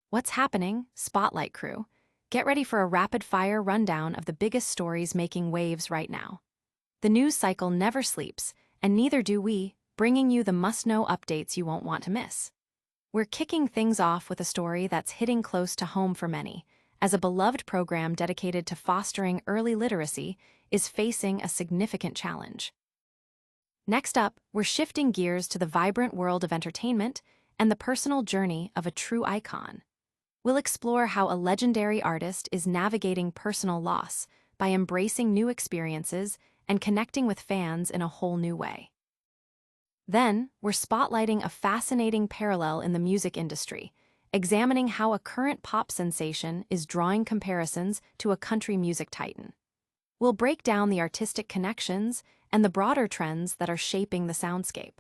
What's happening, Spotlight crew? Get ready for a rapid-fire rundown of the biggest stories making waves right now. The news cycle never sleeps, and neither do we, bringing you the must-know updates you won't want to miss. We're kicking things off with a story that's hitting close to home for many, as a beloved program dedicated to fostering early literacy is facing a significant challenge. Next up, we're shifting gears to the vibrant world of entertainment and the personal journey of a true icon. We'll explore how a legendary artist is navigating personal loss by embracing new experiences and connecting with fans in a whole new way. Then, we're spotlighting a fascinating parallel in the music industry, examining how a current pop sensation is drawing comparisons to a country music titan. We'll break down the artistic connections and the broader trends that are shaping the soundscape.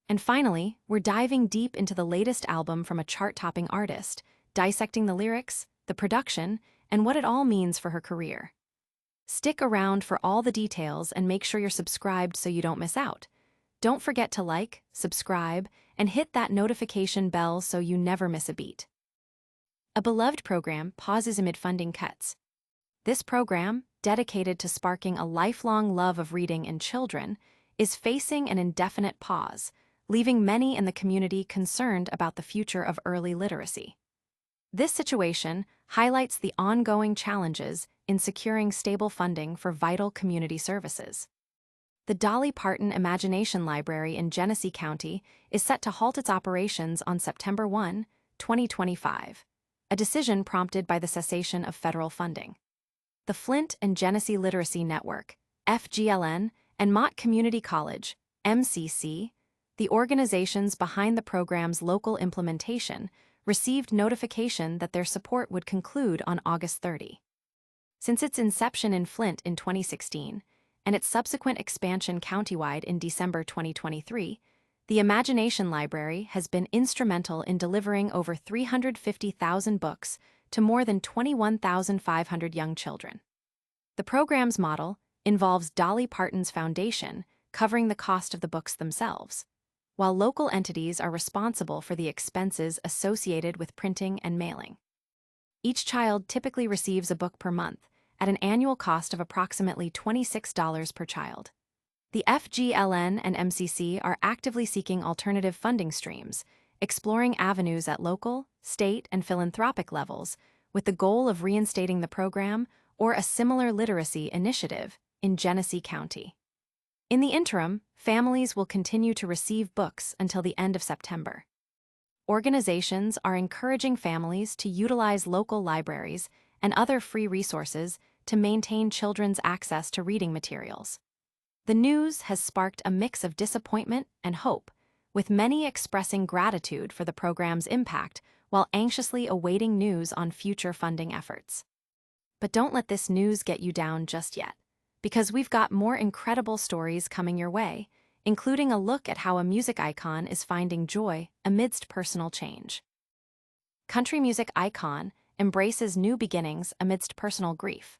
And finally, we're diving deep into the latest album from a chart-topping artist, dissecting the lyrics, the production, and what it all means for her career. Stick around for all the details and make sure you're subscribed so you don't miss out. Don't forget to like, subscribe, and hit that notification bell so you never miss a beat. A beloved program pauses amid funding cuts. This program, dedicated to sparking a lifelong love of reading in children, is facing an indefinite pause, leaving many in the community concerned about the future of early literacy. This situation highlights the ongoing challenges in securing stable funding for vital community services. The Dolly Parton Imagination Library in Genesee County is set to halt its operations on September 1, 2025, a decision prompted by the cessation of federal funding. The Flint and Genesee Literacy Network, FGLN, and Mott Community College, MCC, the organizations behind the program's local implementation, received notification that their support would conclude on August 30. Since its inception in Flint in 2016, and its subsequent expansion countywide in December 2023, the Imagination Library has been instrumental in delivering over 350,000 books to more than 21,500 young children. The program's model involves Dolly Parton's Foundation covering the cost of the books themselves, while local entities are responsible for the expenses associated with printing and mailing. Each child typically receives a book per month, at an annual cost of approximately $26 per child. The FGLN and MCC are actively seeking alternative funding streams, exploring avenues at local, state, and philanthropic levels, with the goal of reinstating the program or a similar literacy initiative in Genesee County. In the interim, families will continue to receive books until the end of September. Organizations are encouraging families to utilize local libraries and other free resources to maintain children's access to reading materials. The news has sparked a mix of disappointment and hope, with many expressing gratitude for the program's impact while anxiously awaiting news on future funding efforts. But don't let this news get you down just yet, because we've got more incredible stories coming your way, including a look at how a music icon is finding joy amidst personal change. Country music icon embraces new beginnings amidst personal grief.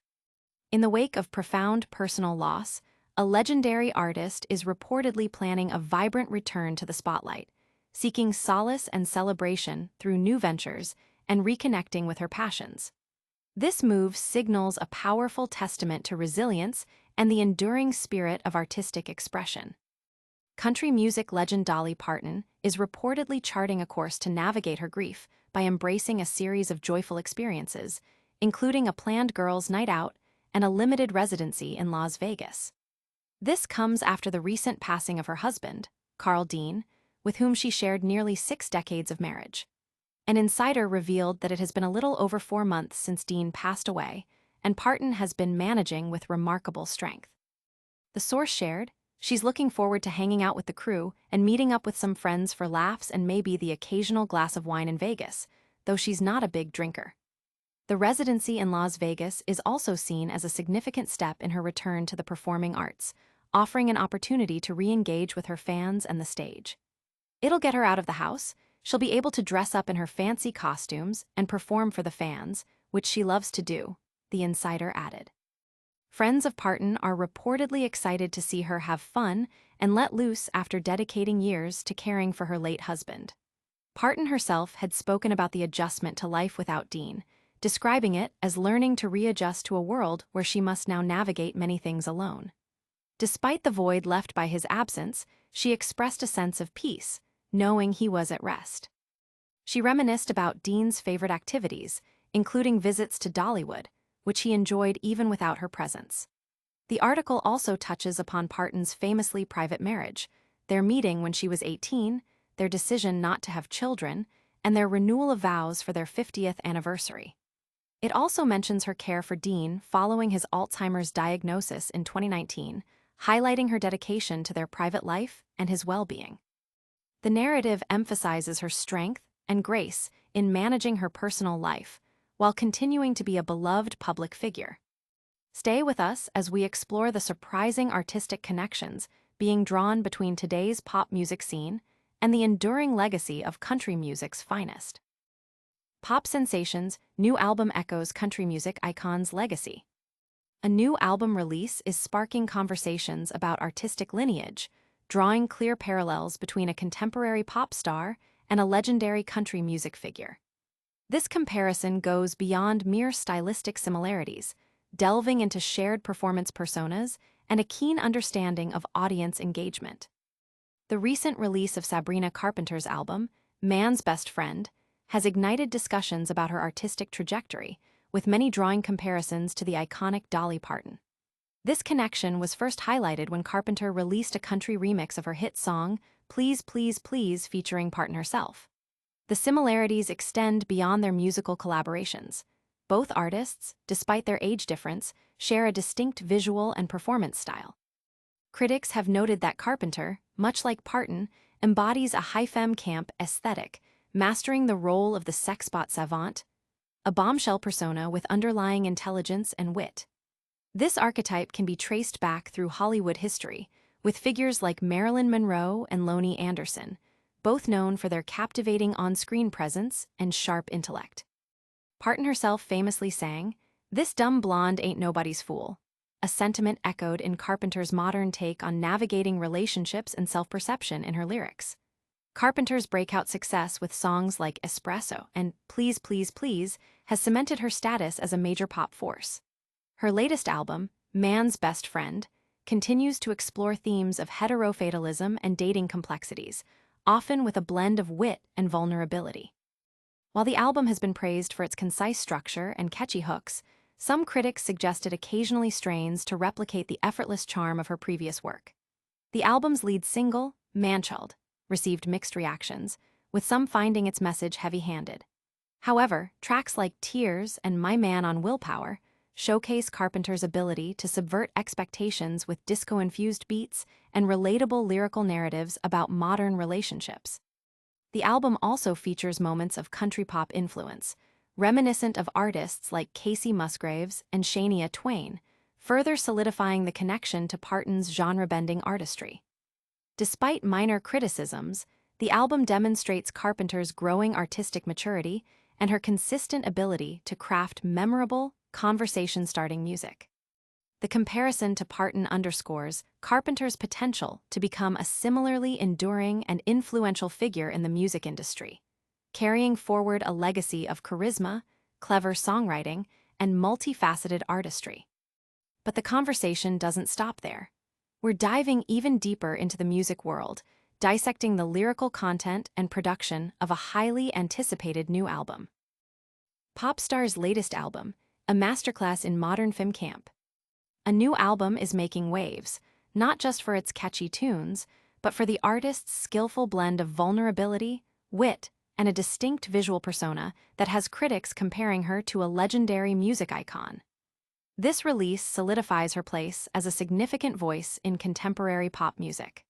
In the wake of profound personal loss, a legendary artist is reportedly planning a vibrant return to the spotlight, seeking solace and celebration through new ventures and reconnecting with her passions. This move signals a powerful testament to resilience and the enduring spirit of artistic expression. Country music legend Dolly Parton is reportedly charting a course to navigate her grief by embracing a series of joyful experiences, including a planned girls' night out and a limited residency in Las Vegas. This comes after the recent passing of her husband, Carl Dean, with whom she shared nearly 6 decades of marriage. An insider revealed that it has been a little over 4 months since Dean passed away, and Parton has been managing with remarkable strength. The source shared, she's looking forward to hanging out with the crew and meeting up with some friends for laughs and maybe the occasional glass of wine in Vegas, though she's not a big drinker. The residency in Las Vegas is also seen as a significant step in her return to the performing arts, offering an opportunity to re-engage with her fans and the stage. It'll get her out of the house. She'll be able to dress up in her fancy costumes and perform for the fans, which she loves to do, the insider added. Friends of Parton are reportedly excited to see her have fun and let loose after dedicating years to caring for her late husband. Parton herself had spoken about the adjustment to life without Dean, describing it as learning to readjust to a world where she must now navigate many things alone. Despite the void left by his absence, she expressed a sense of peace, knowing he was at rest. She reminisced about Dean's favorite activities, including visits to Dollywood, which he enjoyed even without her presence. The article also touches upon Parton's famously private marriage, their meeting when she was 18, their decision not to have children, and their renewal of vows for their 50th anniversary. It also mentions her care for Dean following his Alzheimer's diagnosis in 2019, highlighting her dedication to their private life and his well-being. The narrative emphasizes her strength and grace in managing her personal life, while continuing to be a beloved public figure. Stay with us as we explore the surprising artistic connections being drawn between today's pop music scene and the enduring legacy of country music's finest. Pop Sensations' new album echoes country music icons' legacy. A new album release is sparking conversations about artistic lineage, drawing clear parallels between a contemporary pop star and a legendary country music figure. This comparison goes beyond mere stylistic similarities, delving into shared performance personas and a keen understanding of audience engagement. The recent release of Sabrina Carpenter's album, Man's Best Friend, has ignited discussions about her artistic trajectory, with many drawing comparisons to the iconic Dolly Parton. This connection was first highlighted when Carpenter released a country remix of her hit song, Please Please Please, featuring Parton herself. The similarities extend beyond their musical collaborations. Both artists, despite their age difference, share a distinct visual and performance style. Critics have noted that Carpenter, much like Parton, embodies a high femme camp aesthetic, mastering the role of the sexbot savant, a bombshell persona with underlying intelligence and wit. This archetype can be traced back through Hollywood history, with figures like Marilyn Monroe and Lonnie Anderson, both known for their captivating on-screen presence and sharp intellect. Parton herself famously sang, "This dumb blonde ain't nobody's fool," a sentiment echoed in Carpenter's modern take on navigating relationships and self-perception in her lyrics. Carpenter's breakout success with songs like Espresso and Please Please Please has cemented her status as a major pop force. Her latest album, Man's Best Friend, continues to explore themes of heterofatalism and dating complexities, often with a blend of wit and vulnerability. While the album has been praised for its concise structure and catchy hooks, some critics suggested occasionally strains to replicate the effortless charm of her previous work. The album's lead single, Manchild, received mixed reactions, with some finding its message heavy-handed. However, tracks like Tears and My Man on Willpower showcase Carpenter's ability to subvert expectations with disco-infused beats and relatable lyrical narratives about modern relationships. The album also features moments of country pop influence, reminiscent of artists like Casey Musgraves and Shania Twain, further solidifying the connection to Parton's genre-bending artistry. Despite minor criticisms, the album demonstrates Carpenter's growing artistic maturity and her consistent ability to craft memorable, conversation-starting music. The comparison to Parton underscores Carpenter's potential to become a similarly enduring and influential figure in the music industry, carrying forward a legacy of charisma, clever songwriting, and multifaceted artistry. But the conversation doesn't stop there. We're diving even deeper into the music world, dissecting the lyrical content and production of a highly anticipated new album. Popstar's latest album, a masterclass in modern femme camp. A new album is making waves, not just for its catchy tunes, but for the artist's skillful blend of vulnerability, wit, and a distinct visual persona that has critics comparing her to a legendary music icon. This release solidifies her place as a significant voice in contemporary pop music.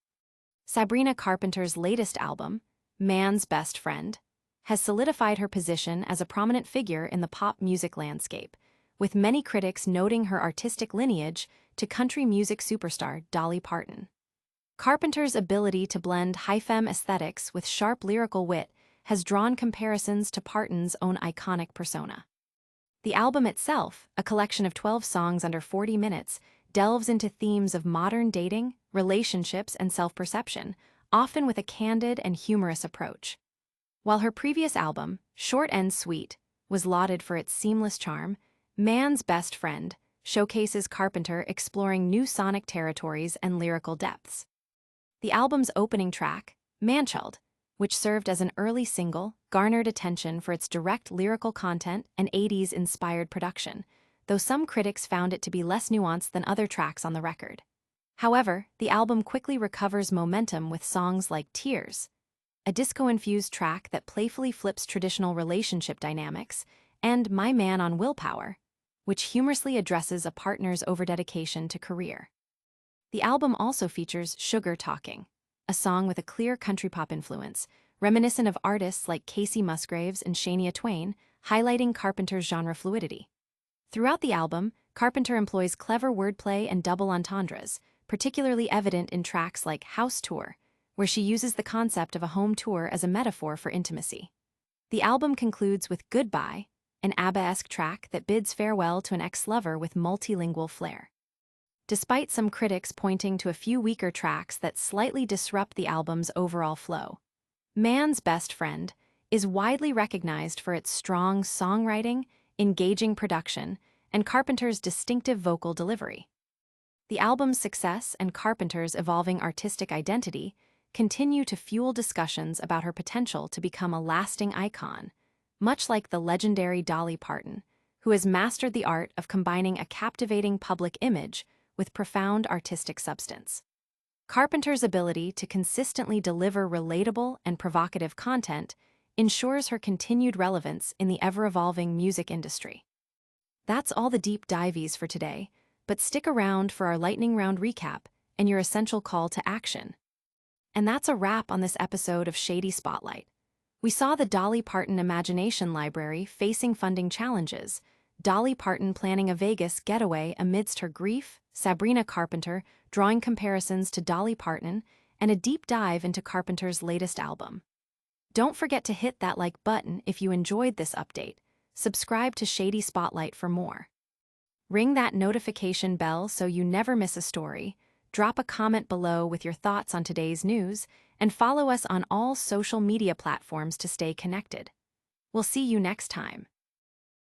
Sabrina Carpenter's latest album, Man's Best Friend, has solidified her position as a prominent figure in the pop music landscape, with many critics noting her artistic lineage to country music superstar Dolly Parton. Carpenter's ability to blend high femme aesthetics with sharp lyrical wit has drawn comparisons to Parton's own iconic persona. The album itself, a collection of 12 songs under 40 minutes, delves into themes of modern dating, relationships, and self-perception, often with a candid and humorous approach. While her previous album, Short and Sweet, was lauded for its seamless charm, Man's Best Friend showcases Carpenter exploring new sonic territories and lyrical depths. The album's opening track, Manchild, which served as an early single, garnered attention for its direct lyrical content and 80s-inspired production, though some critics found it to be less nuanced than other tracks on the record. However, the album quickly recovers momentum with songs like Tears, a disco-infused track that playfully flips traditional relationship dynamics, and My Man on Willpower, which humorously addresses a partner's overdedication to career. The album also features Sugar Talking, a song with a clear country pop influence, reminiscent of artists like Casey Musgraves and Shania Twain, highlighting Carpenter's genre fluidity. Throughout the album, Carpenter employs clever wordplay and double entendres, particularly evident in tracks like House Tour, where she uses the concept of a home tour as a metaphor for intimacy. The album concludes with Goodbye, an ABBA-esque track that bids farewell to an ex-lover with multilingual flair. Despite some critics pointing to a few weaker tracks that slightly disrupt the album's overall flow, Man's Best Friend is widely recognized for its strong songwriting, engaging production, and Carpenter's distinctive vocal delivery. The album's success and Carpenter's evolving artistic identity continue to fuel discussions about her potential to become a lasting icon, much like the legendary Dolly Parton, who has mastered the art of combining a captivating public image with profound artistic substance. Carpenter's ability to consistently deliver relatable and provocative content ensures her continued relevance in the ever-evolving music industry. That's all the deep dives for today, but stick around for our lightning round recap and your essential call to action. And that's a wrap on this episode of Shady Spotlight. We saw the Dolly Parton Imagination Library facing funding challenges, Dolly Parton planning a Vegas getaway amidst her grief, Sabrina Carpenter drawing comparisons to Dolly Parton, and a deep dive into Carpenter's latest album. Don't forget to hit that like button if you enjoyed this update. Subscribe to Shady Spotlight for more. Ring that notification bell so you never miss a story, drop a comment below with your thoughts on today's news, and follow us on all social media platforms to stay connected. We'll see you next time.